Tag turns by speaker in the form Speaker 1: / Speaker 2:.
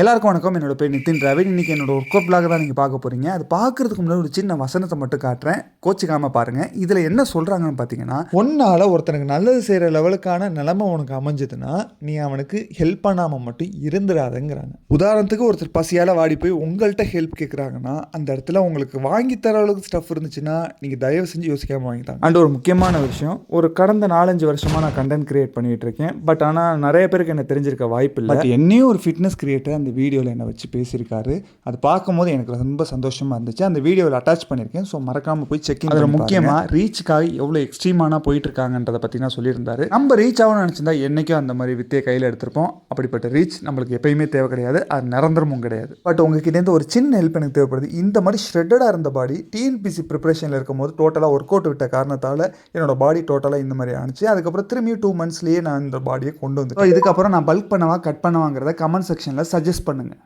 Speaker 1: எல்லாருக்கும் வணக்கம். என்னோட பேர் நிதின் ராவிட். இன்றைக்கி என்னோட ஒர்க் அவுட் பிளாக் தான் நீங்கள் பார்க்க போகிறீங்க. அது பார்க்குறதுக்கு முன்னாடி ஒரு சின்ன வசனத்தை மட்டும் காட்டுறேன், கோச்சிக்காமல் பாருங்கள். இதில் என்ன சொல்கிறாங்கன்னு பார்த்தீங்கன்னா, ஒன்றால் ஒருத்தனுக்கு நல்லது செய்கிற லெவலுக்கான நிலைமை உனக்கு அமைஞ்சதுன்னா நீ அவனுக்கு ஹெல்ப் பண்ணாமல் மட்டும் இருந்துடாதங்கிறாங்க. உதாரணத்துக்கு ஒருத்தர் பசியால் வாடி போய் உங்கள்கிட்ட ஹெல்ப் கேட்குறாங்கன்னா அந்த இடத்துல உங்களுக்கு வாங்கி தர அளவுக்கு ஸ்டஃப் இருந்துச்சுன்னா நீங்கள் தயவு செஞ்சு யோசிக்காமல் வாங்கிட்டாங்க. அண்ட் ஒரு முக்கியமான விஷயம், ஒரு கடந்த 4-5 வருஷமாக நான் கண்டென்ட் கிரியேட் பண்ணிகிட்டு இருக்கேன். பட் ஆனால் நிறைய பேருக்கு என்ன தெரிஞ்சிருக்க வாய்ப்பு இல்லை. பட் என்னையும் ஒரு ஃபிட்னஸ் கிரியேட்டர் அந்த வீடியோவில் என்னை வச்சு பேசியிருக்காரு. அது பார்க்கும்போது எனக்கு ரொம்ப சந்தோஷமாக இருந்துச்சு. அந்த வீடியோவில் அட்டாச் பண்ணியிருக்கேன். ஸோ மறக்காமல் போய் செக். அதில் முக்கியமாக ரீச்சுக்காக எவ்வளோ எக்ஸ்ட்ரீமான போயிட்டு இருக்காங்கன்றதை பற்றி நான் சொல்லியிருந்தாரு. நம்ம ரீச் ஆகணும்னு நினச்சிருந்தா என்றைக்கும் அந்த மாதிரி வித்தையை கையில் எடுத்திருப்போம். அப்படிப்பட்ட ரீச் நம்மளுக்கு எப்பயுமே தேவை கிடையாது, அது நிரந்தரமும் கிடையாது. பட் உங்ககிட்டேருந்து ஒரு சின்ன ஹெல்ப் எனக்கு தேவைப்படுது. இந்த மாதிரி ஷ்ரெட்டடாக இருந்த பாடி டிஎன்பிசி ப்ரிப்பரேஷனில் இருக்கும்போது டோட்டலாக ஒர்க் அவுட் விட்ட காரணத்தால் என்னோட பாடி டோட்டலாக இந்த மாதிரி ஆனிச்சு. அதுக்கப்புறம் திரும்பியும் 2 monthsலேயே நான் இந்த பாடியை கொண்டு வந்துட்டேன். இதுக்கப்புறம் நான் பல்க் பண்ணவா கட் பண்ணவாங்கிறத கமெண்ட் செக்ஷனில் சஜஸ்ட் பண்ணுங்கள்.